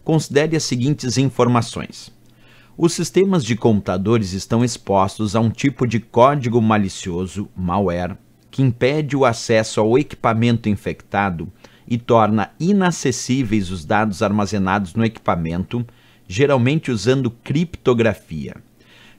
considere as seguintes informações. Os sistemas de computadores estão expostos a um tipo de código malicioso, malware, que impede o acesso ao equipamento infectado e torna inacessíveis os dados armazenados no equipamento, geralmente usando criptografia,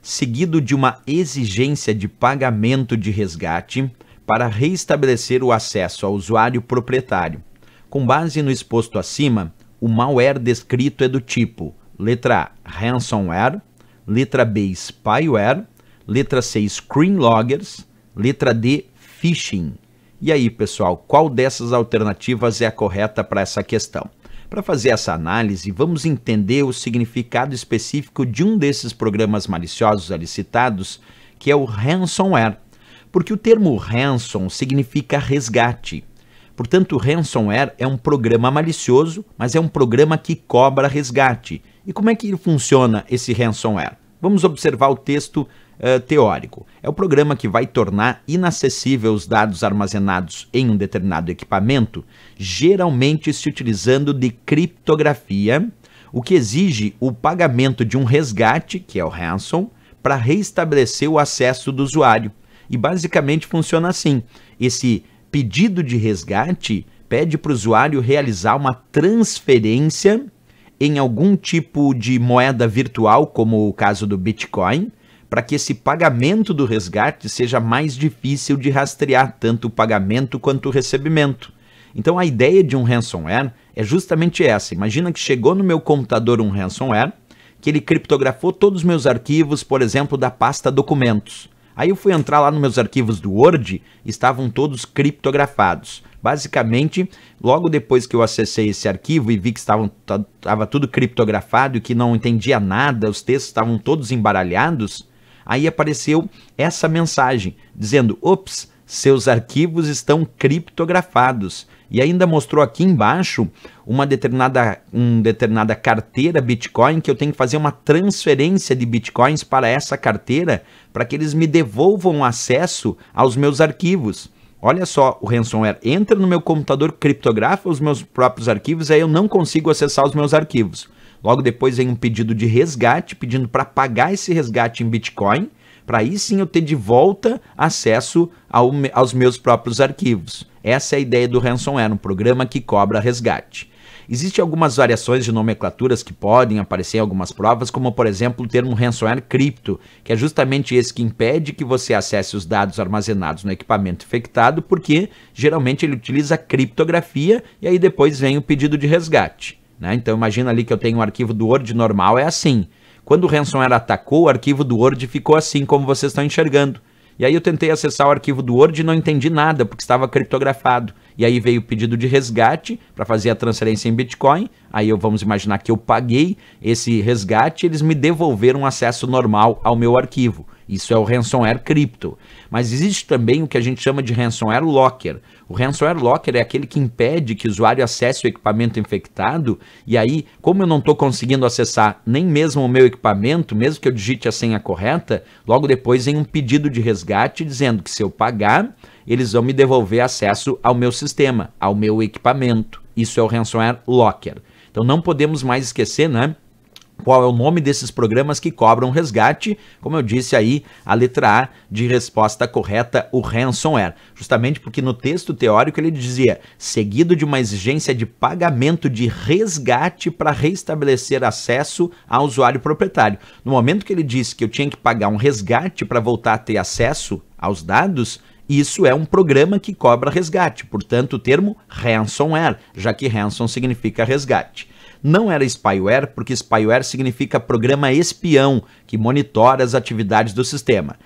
seguido de uma exigência de pagamento de resgate para restabelecer o acesso ao usuário proprietário. Com base no exposto acima, o malware descrito é do tipo letra A, ransomware, letra B, spyware, letra C, screenloggers, letra D, phishing. E aí, pessoal, qual dessas alternativas é a correta para essa questão? Para fazer essa análise, vamos entender o significado específico de um desses programas maliciosos ali citados, que é o ransomware, porque o termo ransom significa resgate. Portanto, o ransomware é um programa malicioso, mas é um programa que cobra resgate. E como é que funciona esse ransomware? Vamos observar o texto teórico. É o programa que vai tornar inacessível os dados armazenados em um determinado equipamento, geralmente se utilizando de criptografia, o que exige o pagamento de um resgate, que é o ransom, para restabelecer o acesso do usuário. E basicamente funciona assim. Esse pedido de resgate pede para o usuário realizar uma transferência em algum tipo de moeda virtual, como o caso do Bitcoin, para que esse pagamento do resgate seja mais difícil de rastrear, tanto o pagamento quanto o recebimento. Então a ideia de um ransomware é justamente essa. Imagina que chegou no meu computador um ransomware, que ele criptografou todos os meus arquivos, por exemplo, da pasta documentos. Aí eu fui entrar lá nos meus arquivos do Word, estavam todos criptografados. Basicamente, logo depois que eu acessei esse arquivo e vi que estava tudo criptografado e que não entendia nada, os textos estavam todos embaralhados, aí apareceu essa mensagem, dizendo, ops, seus arquivos estão criptografados. E ainda mostrou aqui embaixo uma determinada carteira Bitcoin que eu tenho que fazer uma transferência de Bitcoins para essa carteira para que eles me devolvam acesso aos meus arquivos. Olha só, o ransomware entra no meu computador, criptografa os meus próprios arquivos, aí eu não consigo acessar os meus arquivos. Logo depois vem um pedido de resgate, pedindo para pagar esse resgate em Bitcoin, para aí sim eu ter de volta acesso aos meus próprios arquivos. Essa é a ideia do ransomware, um programa que cobra resgate. Existem algumas variações de nomenclaturas que podem aparecer em algumas provas, como por exemplo o termo ransomware cripto, que é justamente esse que impede que você acesse os dados armazenados no equipamento infectado, porque geralmente ele utiliza criptografia e aí depois vem o pedido de resgate, né? Então imagina ali que eu tenho um arquivo do Word normal, é assim. Quando o ransomware atacou, o arquivo do Word ficou assim, como vocês estão enxergando. E aí eu tentei acessar o arquivo do Word e não entendi nada, porque estava criptografado. E aí veio o pedido de resgate para fazer a transferência em Bitcoin. Aí vamos imaginar que eu paguei esse resgate e eles me devolveram acesso normal ao meu arquivo. Isso é o ransomware cripto. Mas existe também o que a gente chama de ransomware locker. O ransomware locker é aquele que impede que o usuário acesse o equipamento infectado, e aí, como eu não estou conseguindo acessar nem mesmo o meu equipamento, mesmo que eu digite a senha correta, logo depois vem um pedido de resgate dizendo que se eu pagar, eles vão me devolver acesso ao meu sistema, ao meu equipamento. Isso é o ransomware locker. Então não podemos mais esquecer, né? Qual é o nome desses programas que cobram resgate? Como eu disse aí, a letra A de resposta correta, o ransomware. Justamente porque no texto teórico ele dizia, seguido de uma exigência de pagamento de resgate para restabelecer acesso ao usuário proprietário. No momento que ele disse que eu tinha que pagar um resgate para voltar a ter acesso aos dados, isso é um programa que cobra resgate. Portanto, o termo ransomware, já que ransom significa resgate. Não era spyware, porque spyware significa programa espião, que monitora as atividades do sistema.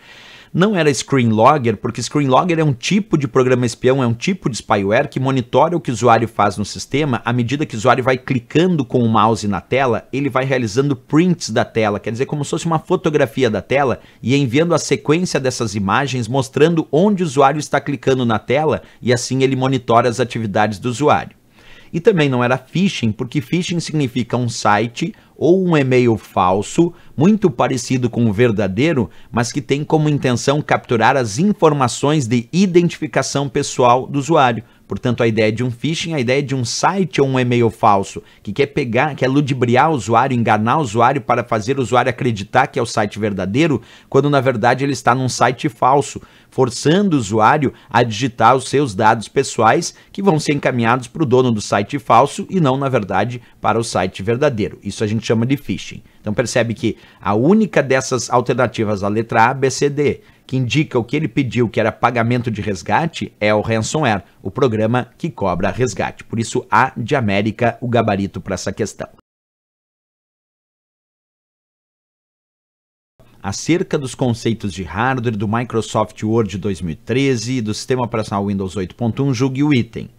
Não era screenlogger, porque screenlogger é um tipo de programa espião, é um tipo de spyware que monitora o que o usuário faz no sistema. À medida que o usuário vai clicando com o mouse na tela, ele vai realizando prints da tela, quer dizer, como se fosse uma fotografia da tela, e enviando a sequência dessas imagens, mostrando onde o usuário está clicando na tela, e assim ele monitora as atividades do usuário. E também não era phishing, porque phishing significa um site ou um e-mail falso, muito parecido com o verdadeiro, mas que tem como intenção capturar as informações de identificação pessoal do usuário. Portanto, a ideia de um phishing, a ideia de um site ou um e-mail falso, que quer ludibriar o usuário, enganar o usuário para fazer o usuário acreditar que é o site verdadeiro, quando na verdade ele está num site falso, forçando o usuário a digitar os seus dados pessoais, que vão ser encaminhados para o dono do site falso e não, na verdade, para o site verdadeiro. Isso a gente chama de phishing. Então percebe que a única dessas alternativas, a letra A, B, C, D, que indica o que ele pediu, que era pagamento de resgate, é o ransomware, o programa que cobra resgate. Por isso, A de América, o gabarito para essa questão. Acerca dos conceitos de hardware do Microsoft Word 2013 e do sistema operacional Windows 8.1, julgue o item.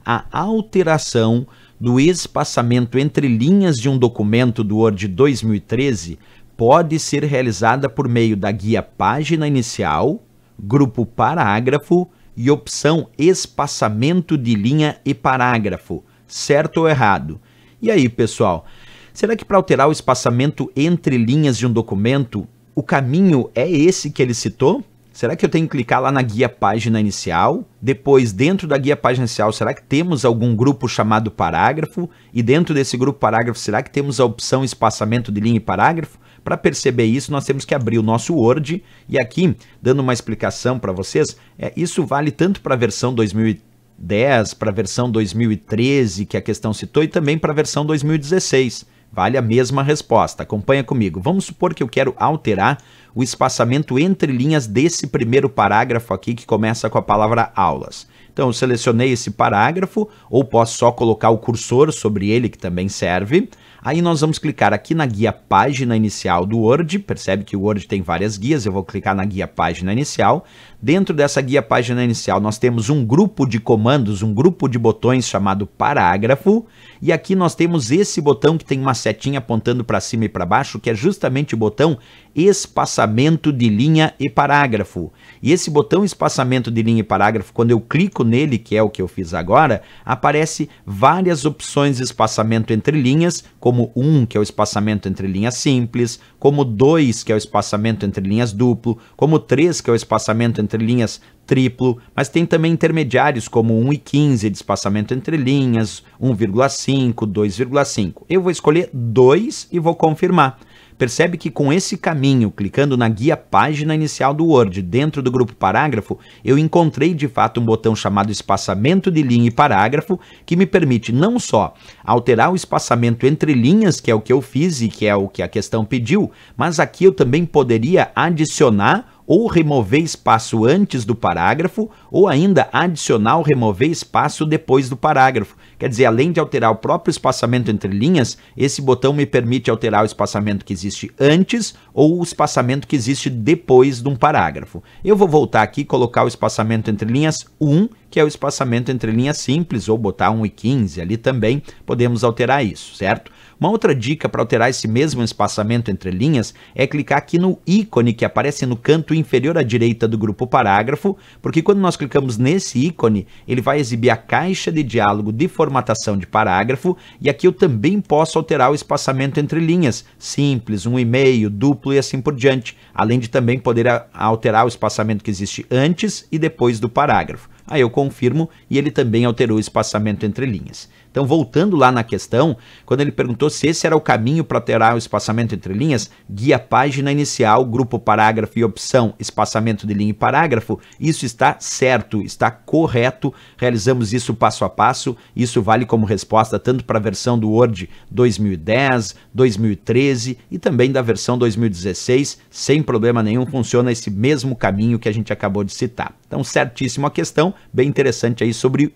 A alteração do espaçamento entre linhas de um documento do Word 2013 pode ser realizada por meio da guia página inicial, grupo parágrafo e opção espaçamento de linha e parágrafo, certo ou errado? E aí, pessoal, será que para alterar o espaçamento entre linhas de um documento, o caminho é esse que ele citou? Será que eu tenho que clicar lá na guia página inicial? Depois, dentro da guia página inicial, será que temos algum grupo chamado parágrafo? E dentro desse grupo parágrafo, será que temos a opção espaçamento de linha e parágrafo? Para perceber isso, nós temos que abrir o nosso Word. E aqui, dando uma explicação para vocês, isso vale tanto para a versão 2010, para a versão 2013, que a questão citou, e também para a versão 2016. Vale a mesma resposta. Acompanha comigo. Vamos supor que eu quero alterar o espaçamento entre linhas desse primeiro parágrafo aqui, que começa com a palavra aulas. Então, eu selecionei esse parágrafo, ou posso só colocar o cursor sobre ele, que também serve. Aí nós vamos clicar aqui na guia página inicial do Word. Percebe que o Word tem várias guias, eu vou clicar na guia página inicial. Dentro dessa guia página inicial, nós temos um grupo de comandos, um grupo de botões chamado parágrafo. E aqui nós temos esse botão que tem uma setinha apontando para cima e para baixo, que é justamente o botão espaçamento de linha e parágrafo. E esse botão espaçamento de linha e parágrafo, quando eu clico nele, que é o que eu fiz agora, aparece várias opções de espaçamento entre linhas, como 1, que é o espaçamento entre linhas simples, como 2, que é o espaçamento entre linhas duplo, como 3, que é o espaçamento entre linhas triplo, mas tem também intermediários como 1 e 15 de espaçamento entre linhas, 1,5, 2,5. Eu vou escolher 2 e vou confirmar. Percebe que com esse caminho, clicando na guia página inicial do Word, dentro do grupo parágrafo, eu encontrei de fato um botão chamado espaçamento de linha e parágrafo, que me permite não só alterar o espaçamento entre linhas, que é o que eu fiz e que é o que a questão pediu, mas aqui eu também poderia adicionar ou remover espaço antes do parágrafo, ou ainda adicionar ou remover espaço depois do parágrafo. Quer dizer, além de alterar o próprio espaçamento entre linhas, esse botão me permite alterar o espaçamento que existe antes ou o espaçamento que existe depois de um parágrafo. Eu vou voltar aqui e colocar o espaçamento entre linhas 1, que é o espaçamento entre linhas simples, ou botar 1 e 15, ali também podemos alterar isso, certo? Uma outra dica para alterar esse mesmo espaçamento entre linhas é clicar aqui no ícone que aparece no canto inferior à direita do grupo parágrafo, porque quando nós clicamos nesse ícone, ele vai exibir a caixa de diálogo de formatação de parágrafo, e aqui eu também posso alterar o espaçamento entre linhas, simples, 1,5, duplo e assim por diante, além de também poder alterar o espaçamento que existe antes e depois do parágrafo. Aí eu confirmo e ele também alterou o espaçamento entre linhas. Então, voltando lá na questão, quando ele perguntou se esse era o caminho para alterar o espaçamento entre linhas, guia página inicial, grupo parágrafo e opção espaçamento de linha e parágrafo, isso está certo, está correto, realizamos isso passo a passo, isso vale como resposta tanto para a versão do Word 2010, 2013 e também da versão 2016, sem problema nenhum, funciona esse mesmo caminho que a gente acabou de citar. Então, certíssimo a questão, bem interessante aí sobre...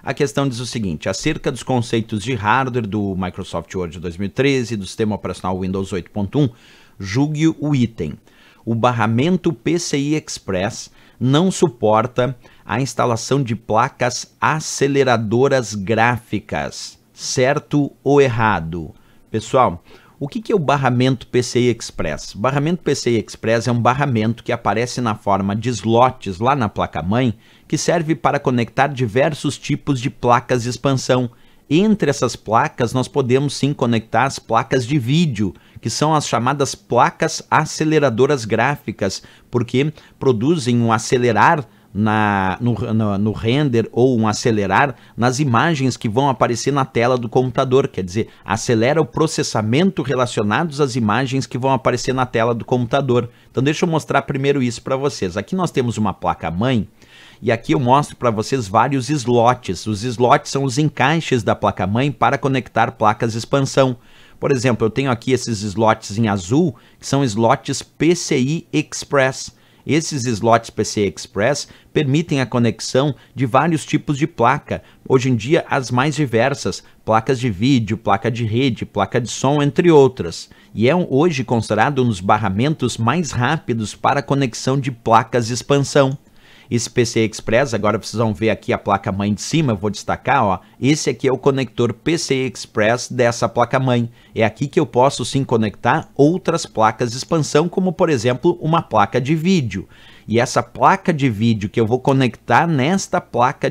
A questão diz o seguinte: acerca dos conceitos de hardware do Microsoft Word 2013 e do sistema operacional Windows 8.1, julgue o item. O barramento PCI Express não suporta a instalação de placas aceleradoras gráficas, certo ou errado? Pessoal, o que é o barramento PCI Express? O barramento PCI Express é um barramento que aparece na forma de slots lá na placa-mãe, que serve para conectar diversos tipos de placas de expansão. Entre essas placas, nós podemos sim conectar as placas de vídeo, que são as chamadas placas aceleradoras gráficas, porque produzem um acelerar no render ou um acelerar nas imagens que vão aparecer na tela do computador, quer dizer, acelera o processamento relacionados às imagens que vão aparecer na tela do computador. Então deixa eu mostrar primeiro isso para vocês. Aqui nós temos uma placa-mãe e aqui eu mostro para vocês vários slots. Os slots são os encaixes da placa-mãe para conectar placas de expansão. Por exemplo, eu tenho aqui esses slots em azul, que são slots PCI Express. Esses slots PCI Express permitem a conexão de vários tipos de placa, hoje em dia as mais diversas, placas de vídeo, placa de rede, placa de som, entre outras. E é hoje considerado um dos barramentos mais rápidos para a conexão de placas de expansão. Esse PCI Express, agora vocês vão ver aqui a placa-mãe de cima, eu vou destacar, ó, esse aqui é o conector PCI Express dessa placa-mãe. É aqui que eu posso sim conectar outras placas de expansão, como por exemplo uma placa de vídeo. E essa placa de vídeo que eu vou conectar nesta placa,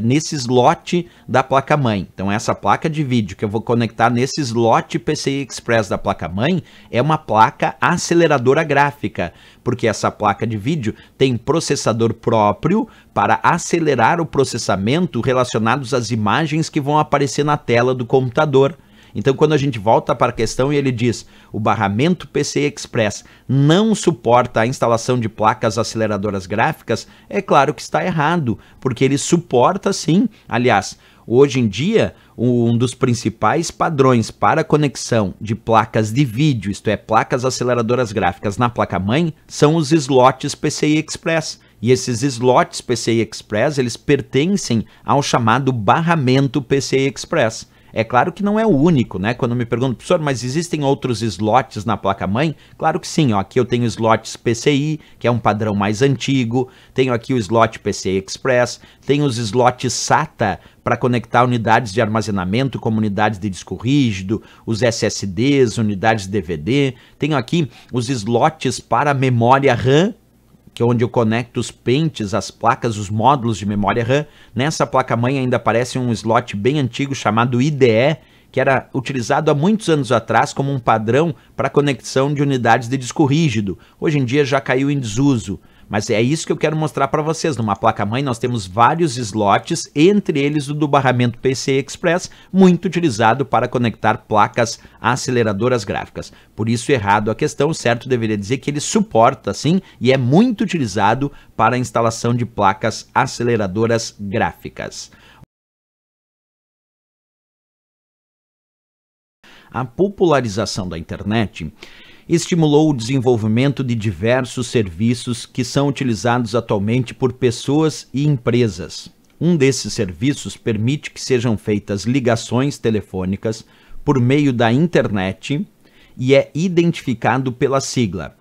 nesse slot da placa-mãe. Então essa placa de vídeo que eu vou conectar nesse slot PCI Express da placa-mãe é uma placa aceleradora gráfica, porque essa placa de vídeo tem processador próprio para acelerar o processamento relacionados às imagens que vão aparecer na tela do computador. Então, quando a gente volta para a questão e ele diz o barramento PCI Express não suporta a instalação de placas aceleradoras gráficas, é claro que está errado, porque ele suporta sim. Aliás, hoje em dia, um dos principais padrões para conexão de placas de vídeo, isto é, placas aceleradoras gráficas na placa-mãe, são os slots PCI Express. E esses slots PCI Express, eles pertencem ao chamado barramento PCI Express. É claro que não é o único, né? Quando me perguntam, professor, mas existem outros slots na placa-mãe? Claro que sim, ó. Aqui eu tenho slots PCI, que é um padrão mais antigo, tenho aqui o slot PCI Express, tenho os slots SATA para conectar unidades de armazenamento como unidades de disco rígido, os SSDs, unidades de DVD, tenho aqui os slots para memória RAM, que é onde eu conecto os pentes, as placas, os módulos de memória RAM. Nessa placa-mãe ainda aparece um slot bem antigo chamado IDE, que era utilizado há muitos anos atrás como um padrão para conexão de unidades de disco rígido. Hoje em dia já caiu em desuso. Mas é isso que eu quero mostrar para vocês. Numa placa-mãe nós temos vários slots, entre eles o do barramento PCI Express, muito utilizado para conectar placas aceleradoras gráficas. Por isso, errado a questão, certo deveria dizer que ele suporta sim e é muito utilizado para a instalação de placas aceleradoras gráficas. A popularização da internet estimulou o desenvolvimento de diversos serviços que são utilizados atualmente por pessoas e empresas. Um desses serviços permite que sejam feitas ligações telefônicas por meio da internet e é identificado pela sigla.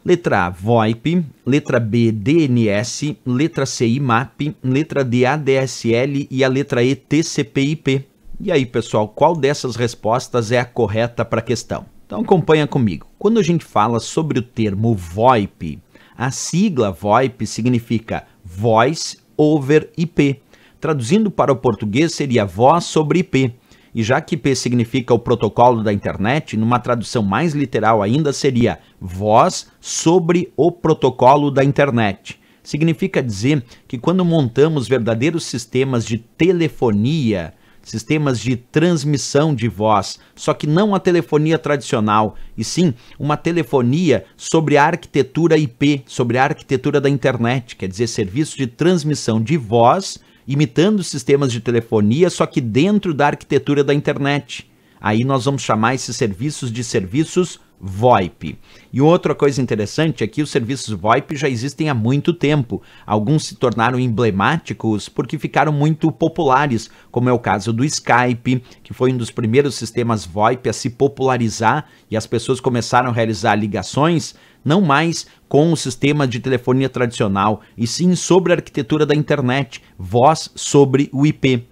Letra A, VoIP, letra B, DNS, letra C, IMAP, letra D, ADSL e a letra E, TCP/IP. E aí, pessoal, qual dessas respostas é a correta para a questão? Então acompanha comigo. Quando a gente fala sobre o termo VoIP, a sigla VoIP significa Voice over IP. Traduzindo para o português seria voz sobre IP. E já que IP significa o protocolo da internet, numa tradução mais literal ainda seria voz sobre o protocolo da internet. Significa dizer que quando montamos verdadeiros sistemas de telefonia, sistemas de transmissão de voz, só que não a telefonia tradicional, e sim uma telefonia sobre a arquitetura IP, sobre a arquitetura da internet, quer dizer, serviço de transmissão de voz, imitando sistemas de telefonia, só que dentro da arquitetura da internet. Aí nós vamos chamar esses serviços de serviços VoIP. E outra coisa interessante é que os serviços VoIP já existem há muito tempo. Alguns se tornaram emblemáticos porque ficaram muito populares, como é o caso do Skype, que foi um dos primeiros sistemas VoIP a se popularizar e as pessoas começaram a realizar ligações não mais com o sistema de telefonia tradicional, e sim sobre a arquitetura da internet, voz sobre o IP.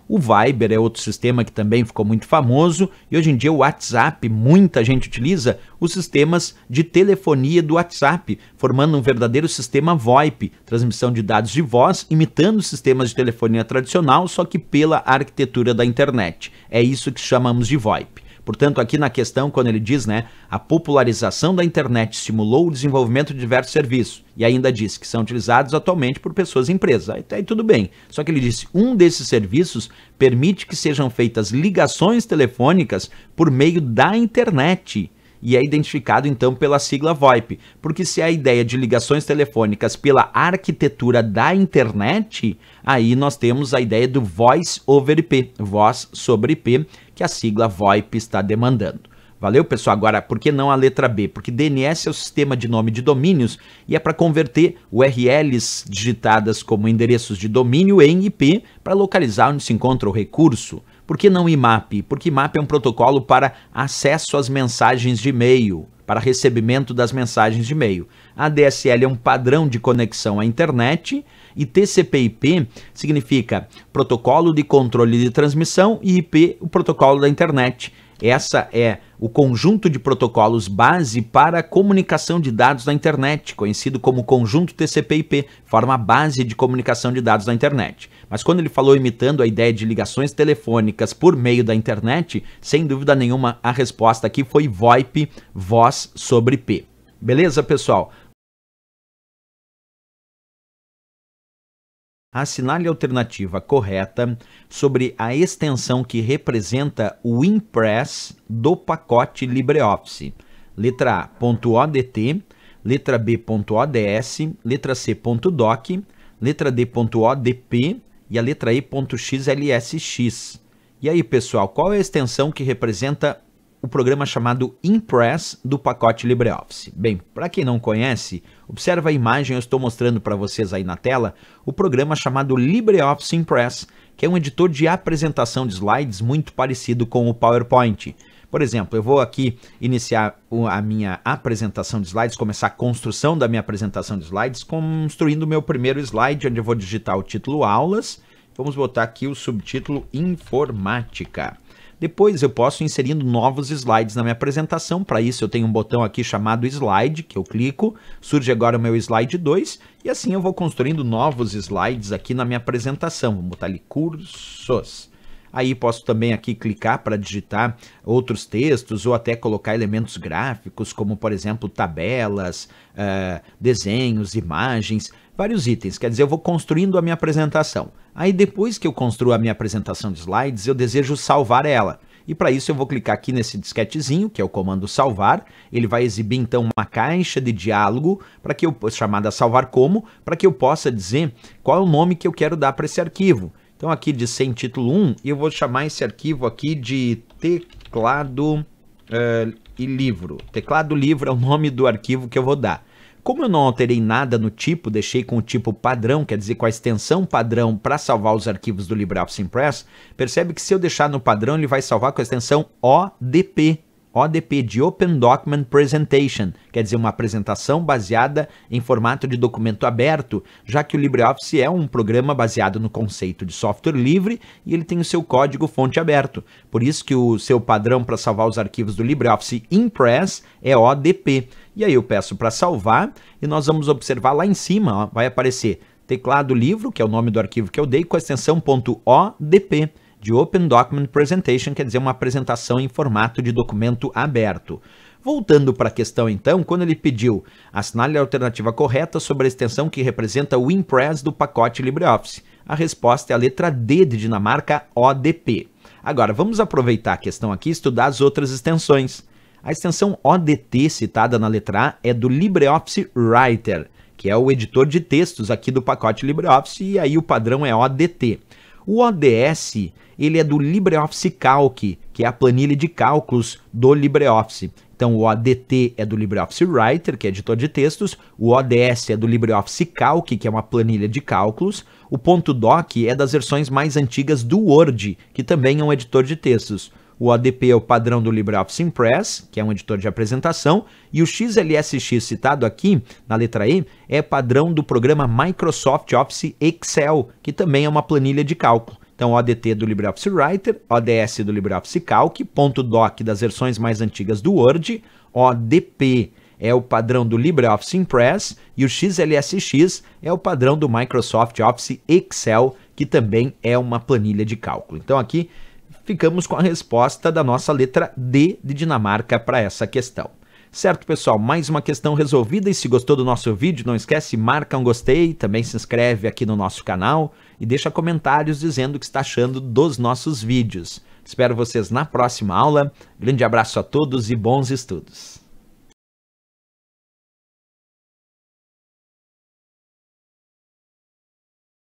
O Viber é outro sistema que também ficou muito famoso, e hoje em dia o WhatsApp, muita gente utiliza os sistemas de telefonia do WhatsApp, formando um verdadeiro sistema VoIP, transmissão de dados de voz, imitando sistemas de telefonia tradicional, só que pela arquitetura da internet. É isso que chamamos de VoIP. Portanto, aqui na questão, quando ele diz, a popularização da internet estimulou o desenvolvimento de diversos serviços, e ainda diz que são utilizados atualmente por pessoas e empresas. Aí tudo bem. Só que ele disse, um desses serviços permite que sejam feitas ligações telefônicas por meio da internet. E é identificado, então, pela sigla VoIP, porque se a ideia de ligações telefônicas pela arquitetura da internet, aí nós temos a ideia do Voice over IP, voz sobre IP, que a sigla VoIP está demandando. Valeu, pessoal? Agora, por que não a letra B? Porque DNS é o sistema de nome de domínios e é para converter URLs digitadas como endereços de domínio em IP para localizar onde se encontra o recurso. Por que não IMAP? Porque IMAP é um protocolo para acesso às mensagens de e-mail, para recebimento das mensagens de e-mail. A DSL é um padrão de conexão à internet e TCP/IP significa protocolo de controle de transmissão e IP, o protocolo da internet. Essa é o conjunto de protocolos base para a comunicação de dados na internet, conhecido como conjunto TCP/IP, forma base de comunicação de dados na internet. Mas quando ele falou imitando a ideia de ligações telefônicas por meio da internet, sem dúvida nenhuma a resposta aqui foi VoIP, voz sobre IP. Beleza, pessoal? Assinale a alternativa correta sobre a extensão que representa o Impress do pacote LibreOffice. Letra A, .odt, letra B, .ods, letra C, .doc, letra D, .odp e a letra E, .xlsx. E aí, pessoal, qual é a extensão que representa o programa chamado Impress do pacote LibreOffice? Bem, para quem não conhece, observa a imagem, eu estou mostrando para vocês aí na tela, o programa chamado LibreOffice Impress, que é um editor de apresentação de slides muito parecido com o PowerPoint. Por exemplo, eu vou aqui iniciar a minha apresentação de slides, começar a construção da minha apresentação de slides, construindo o meu primeiro slide, onde eu vou digitar o título Aulas. Vamos botar aqui o subtítulo Informática. Depois eu posso ir inserindo novos slides na minha apresentação. Para isso eu tenho um botão aqui chamado Slide, que eu clico, surge agora o meu slide 2, e assim eu vou construindo novos slides aqui na minha apresentação. Vou botar ali cursos. Aí posso também aqui clicar para digitar outros textos ou até colocar elementos gráficos, como por exemplo tabelas, desenhos, imagens, vários itens. Quer dizer, eu vou construindo a minha apresentação. Aí depois que eu construo a minha apresentação de slides, eu desejo salvar ela. E para isso eu vou clicar aqui nesse disquetezinho, que é o comando salvar. Ele vai exibir então uma caixa de diálogo chamada salvar como, para que eu possa dizer qual é o nome que eu quero dar para esse arquivo. Então aqui de sem título 1, eu vou chamar esse arquivo aqui de teclado e livro. Teclado livro é o nome do arquivo que eu vou dar. Como eu não alterei nada no tipo, deixei com o tipo padrão, quer dizer, com a extensão padrão para salvar os arquivos do LibreOffice Impress, percebe que se eu deixar no padrão, ele vai salvar com a extensão ODP. ODP de Open Document Presentation, quer dizer, uma apresentação baseada em formato de documento aberto, já que o LibreOffice é um programa baseado no conceito de software livre e ele tem o seu código fonte aberto. Por isso que o seu padrão para salvar os arquivos do LibreOffice Impress é ODP. E aí eu peço para salvar e nós vamos observar lá em cima, ó, vai aparecer teclado livro, que é o nome do arquivo que eu dei, com a extensão .odp. De Open Document Presentation, quer dizer, uma apresentação em formato de documento aberto. Voltando para a questão então, quando ele pediu assinale a alternativa correta sobre a extensão que representa o Impress do pacote LibreOffice, a resposta é a letra D de Dinamarca, ODP. Agora, vamos aproveitar a questão aqui e estudar as outras extensões. A extensão ODT citada na letra A é do LibreOffice Writer, que é o editor de textos aqui do pacote LibreOffice, e aí o padrão é ODT. O ODS, ele é do LibreOffice Calc, que é a planilha de cálculos do LibreOffice. Então, o ODT é do LibreOffice Writer, que é editor de textos. O ODS é do LibreOffice Calc, que é uma planilha de cálculos. O .doc é das versões mais antigas do Word, que também é um editor de textos. O ODP é o padrão do LibreOffice Impress, que é um editor de apresentação, e o XLSX citado aqui, na letra E, é padrão do programa Microsoft Office Excel, que também é uma planilha de cálculo. Então, ODT do LibreOffice Writer, ODS do LibreOffice Calc, .doc das versões mais antigas do Word, ODP é o padrão do LibreOffice Impress e o XLSX é o padrão do Microsoft Office Excel, que também é uma planilha de cálculo. Então aqui ficamos com a resposta da nossa letra D de Dinamarca para essa questão. Certo, pessoal? Mais uma questão resolvida, e se gostou do nosso vídeo, não esquece, marca um gostei, também se inscreve aqui no nosso canal e deixa comentários dizendo o que está achando dos nossos vídeos. Espero vocês na próxima aula. Grande abraço a todos e bons estudos!